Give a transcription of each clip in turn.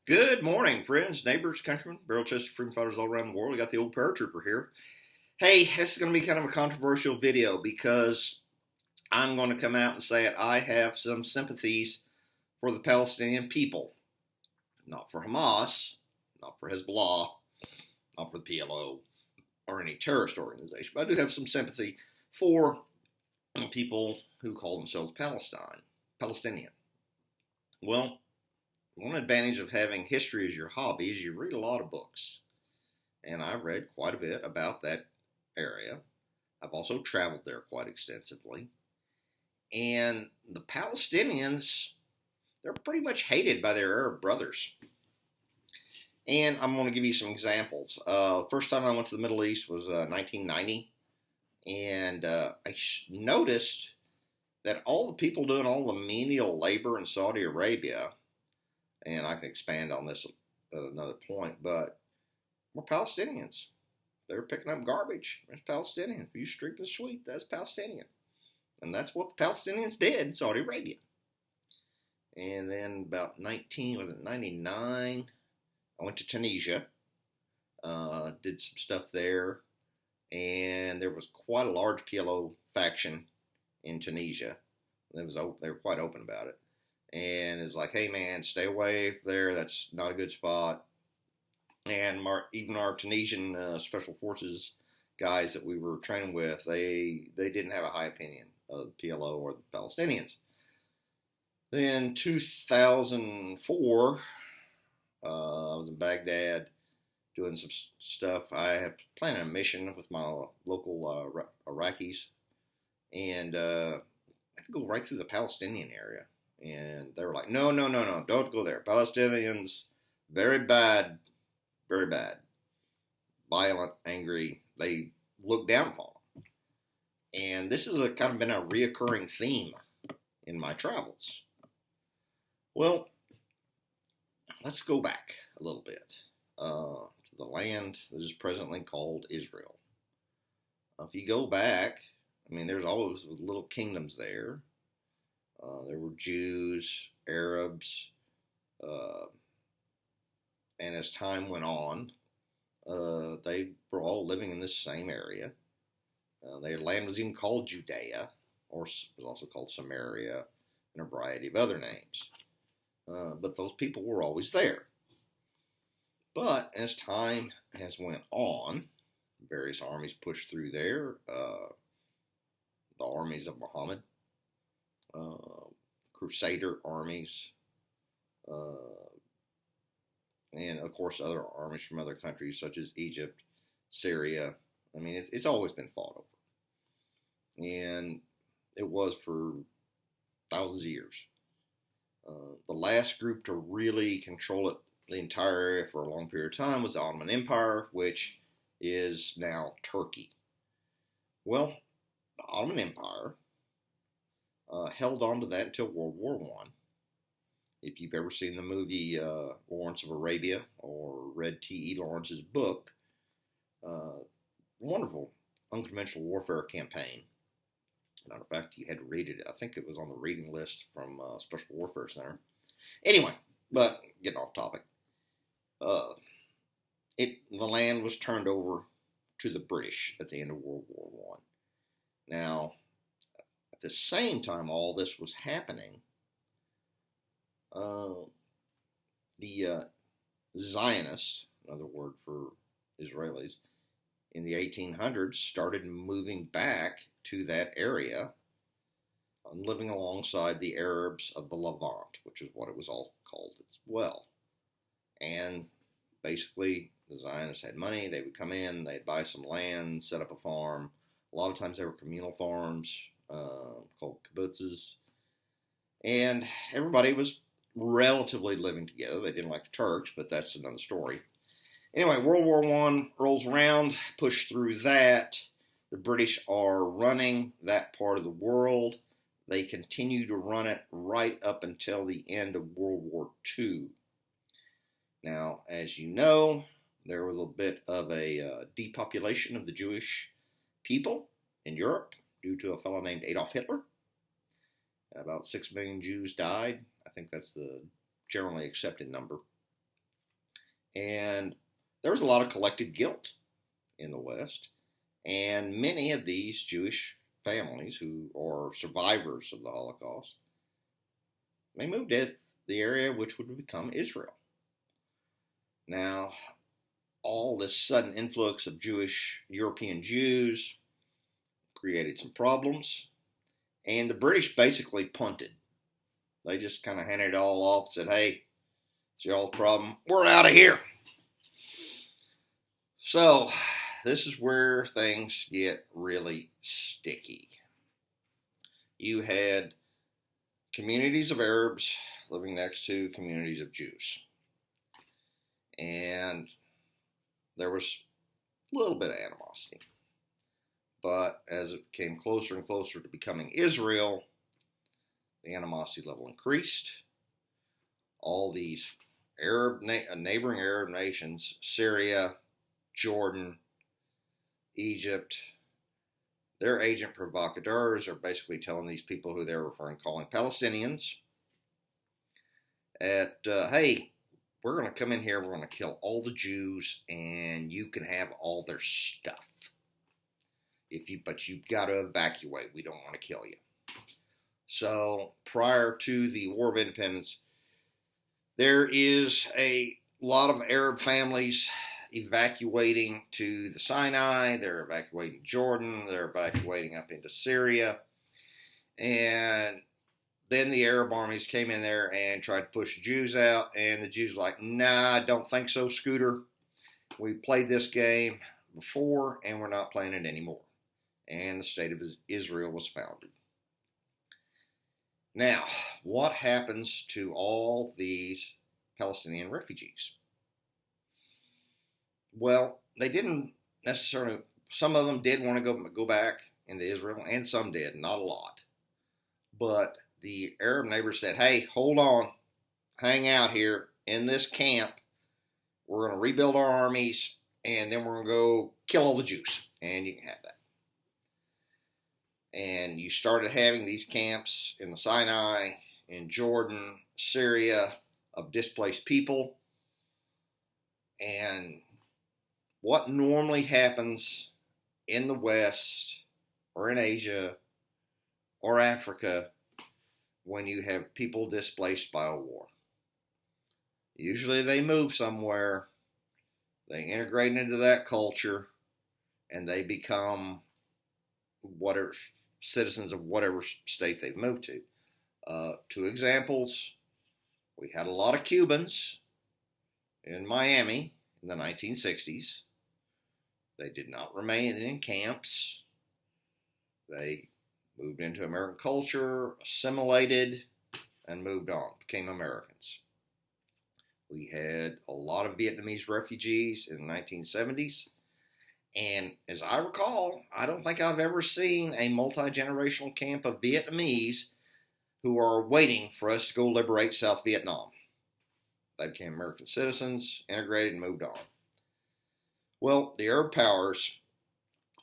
Good morning, friends, neighbors, countrymen, barrel chested freedom fighters all around the world. We got the old paratrooper here. Hey, this is going to be kind of a controversial video because I'm going to come out and say it. I have some sympathies for the Palestinian people. Not for Hamas, not for Hezbollah, not for the PLO, or any terrorist organization. But I do have some sympathy for people who call themselves Palestinian. Well, one advantage of having history as your hobby is you read a lot of books. And I read quite a bit about that area. I've also traveled there quite extensively. And the Palestinians, they're pretty much hated by their Arab brothers. And I'm going to give you some examples. First time I went to the Middle East was 1990. And I noticed that all the people doing all the menial labor in Saudi Arabia, and I can expand on this at another point, but we're Palestinians. They're picking up garbage. There's Palestinian. If you streak the sweet, that's Palestinian. And that's what the Palestinians did in Saudi Arabia. And then about 99, I went to Tunisia, did some stuff there, and there was quite a large PLO faction in Tunisia. They were quite open about it. And it's like, hey man, stay away there. That's not a good spot. And even our Tunisian special forces guys that we were training with, they didn't have a high opinion of the PLO or the Palestinians. Then 2004, I was in Baghdad doing some stuff. I had planned a mission with my local Iraqis, and I had to go right through the Palestinian area. And they were like, no, don't go there. Palestinians, very bad, violent, angry. They look down upon them. And this has kind of been a reoccurring theme in my travels. Well, let's go back a little bit to the land that is presently called Israel. If you go back, I mean, there's always little kingdoms there. There were Jews, Arabs, and as time went on, they were all living in this same area. Their land was even called Judea, or was also called Samaria, and a variety of other names. But those people were always there. But as time has went on, various armies pushed through there. The armies of Muhammad, Crusader armies, and of course other armies from other countries such as Egypt, Syria. I mean, it's always been fought over, and it was for thousands of years. The last group to really control it, the entire area for a long period of time, was the Ottoman Empire, which is now Turkey. Well, the Ottoman Empire held on to that until World War I. If you've ever seen the movie Lawrence of Arabia or read T.E. Lawrence's book, wonderful unconventional warfare campaign. Matter of fact, you had to read it. I think it was on the reading list from Special Warfare Center. Anyway, but getting off topic. The land was turned over to the British at the end of World War I. Now, at the same time all this was happening, the Zionists, another word for Israelis, in the 1800s started moving back to that area and living alongside the Arabs of the Levant, which is what it was all called as well. And basically, the Zionists had money. They would come in, they'd buy some land, set up a farm. A lot of times they were communal farms called kibbutzes. And everybody was relatively living together. They didn't like the Turks, but that's another story. Anyway, World War I rolls around, push through that. The British are running that part of the world. They continue to run it right up until the end of World War II. Now, as you know, there was a bit of a depopulation of the Jewish people in Europe due to a fellow named Adolf Hitler. About 6 million Jews died. I think that's the generally accepted number. And there was a lot of collective guilt in the West. And many of these Jewish families who are survivors of the Holocaust, they moved to the area which would become Israel. Now, all this sudden influx of European Jews created some problems, and the British basically punted. They just kind of handed it all off, said, hey, it's y'all's problem, we're out of here. So, this is where things get really sticky. You had communities of Arabs living next to communities of Jews. And there was a little bit of animosity. But as it came closer and closer to becoming Israel, the animosity level increased. All these neighboring Arab nations, Syria, Jordan, Egypt, their agent provocateurs are basically telling these people who they're calling Palestinians, hey, we're going to come in here, we're going to kill all the Jews, and you can have all their stuff. But you've got to evacuate. We don't want to kill you. So prior to the War of Independence, there is a lot of Arab families evacuating to the Sinai. They're evacuating Jordan. They're evacuating up into Syria. And then the Arab armies came in there and tried to push the Jews out. And the Jews were like, nah, I don't think so, Scooter. We played this game before, and we're not playing it anymore. And the state of Israel was founded. Now, what happens to all these Palestinian refugees? Well, they didn't necessarily, some of them did want to go back into Israel, and some did, not a lot. But the Arab neighbors said, hey, hold on, hang out here in this camp. We're going to rebuild our armies, and then we're going to go kill all the Jews, and you can have that. And you started having these camps in the Sinai, in Jordan, Syria, of displaced people. And what normally happens in the West or in Asia or Africa when you have people displaced by a war? Usually they move somewhere, they integrate into that culture, and they become whatever citizens of whatever state they've moved to. Two examples. We had a lot of Cubans in Miami in the 1960s. They did not remain in camps. They moved into American culture, assimilated, and moved on, became Americans. We had a lot of Vietnamese refugees in the 1970s. And as I recall, I don't think I've ever seen a multi-generational camp of Vietnamese who are waiting for us to go liberate South Vietnam. They became American citizens, integrated, and moved on. Well, the Arab powers,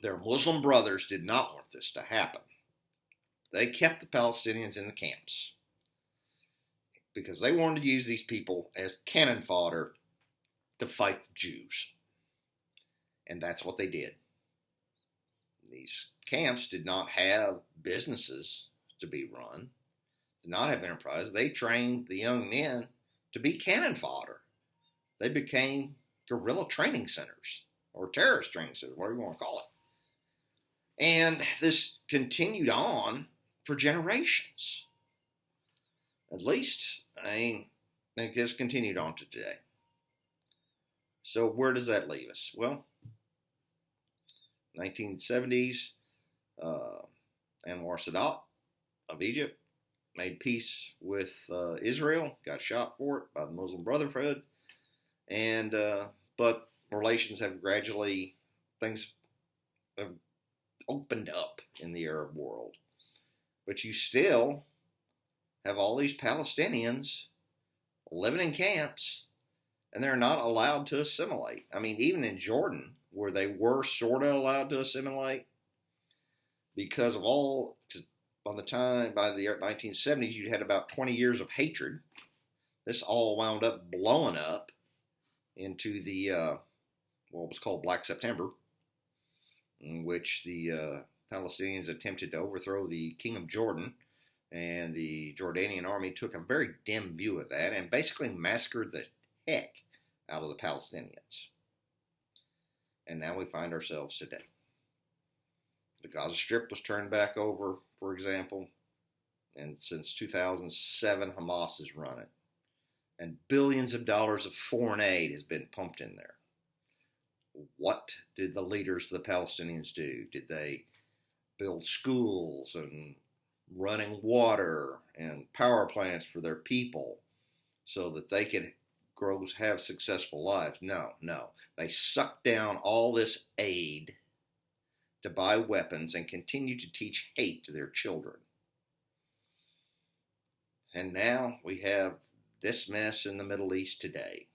their Muslim brothers, did not want this to happen. They kept the Palestinians in the camps because they wanted to use these people as cannon fodder to fight the Jews. And that's what they did. These camps did not have businesses to be run, did not have enterprise. They trained the young men to be cannon fodder. They became guerrilla training centers or terrorist training centers, whatever you want to call it. And this continued on for generations. At least, it has continued on to today. So where does that leave us? Well, 1970s, Anwar Sadat of Egypt made peace with Israel, got shot for it by the Muslim Brotherhood, and but relations have gradually, things have opened up in the Arab world. But you still have all these Palestinians living in camps, and they're not allowed to assimilate. I mean, even in Jordan, where they were sort of allowed to assimilate, because of all, by the 1970s, you had about 20 years of hatred. This all wound up blowing up into the what was called Black September, in which the Palestinians attempted to overthrow the King of Jordan, and the Jordanian army took a very dim view of that and basically massacred the heck out of the Palestinians. And now we find ourselves today. The Gaza Strip was turned back over, for example, and since 2007, Hamas has run it. And billions of dollars of foreign aid has been pumped in there. What did the leaders of the Palestinians do? Did they build schools and running water and power plants for their people so that they could have successful lives? No. They sucked down all this aid to buy weapons and continue to teach hate to their children. And now we have this mess in the Middle East today.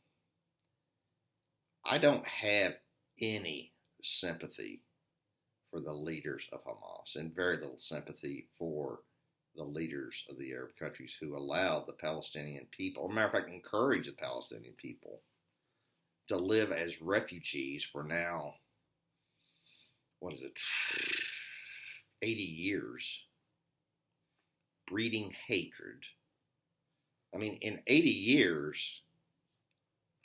I don't have any sympathy for the leaders of Hamas and very little sympathy for the leaders of the Arab countries who allowed the Palestinian people, or matter of fact, encouraged the Palestinian people to live as refugees for now, 80 years, breeding hatred. I mean, in 80 years,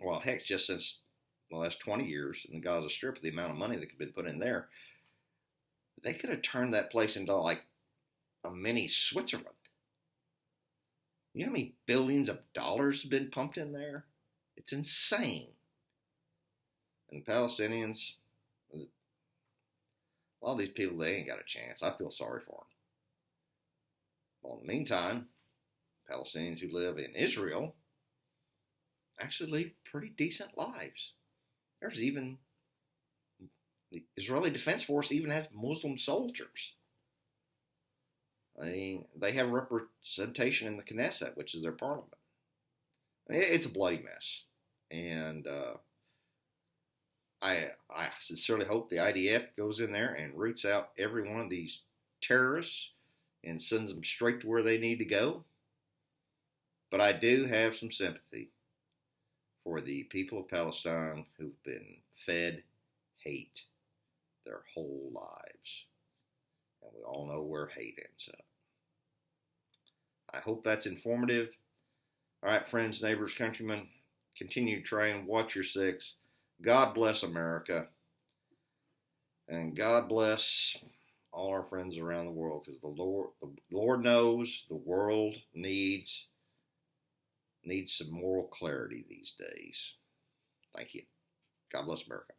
well, heck, just since the last 20 years in the Gaza Strip, the amount of money that could have been put in there, they could have turned that place into like a mini Switzerland. You know how many billions of dollars have been pumped in there? It's insane. And the Palestinians, a lot of these people, they ain't got a chance. I feel sorry for them. Well, in the meantime, Palestinians who live in Israel actually lead pretty decent lives. There's even, the Israeli Defense Force even has Muslim soldiers. I mean, they have representation in the Knesset, which is their parliament. I mean, it's a bloody mess. And I sincerely hope the IDF goes in there and roots out every one of these terrorists and sends them straight to where they need to go. But I do have some sympathy for the people of Palestine who've been fed hate their whole lives. And we all know where hate ends up. I hope that's informative. All right, friends, neighbors, countrymen, continue to try and watch your six. God bless America. And God bless all our friends around the world, because the Lord knows the world needs some moral clarity these days. Thank you. God bless America.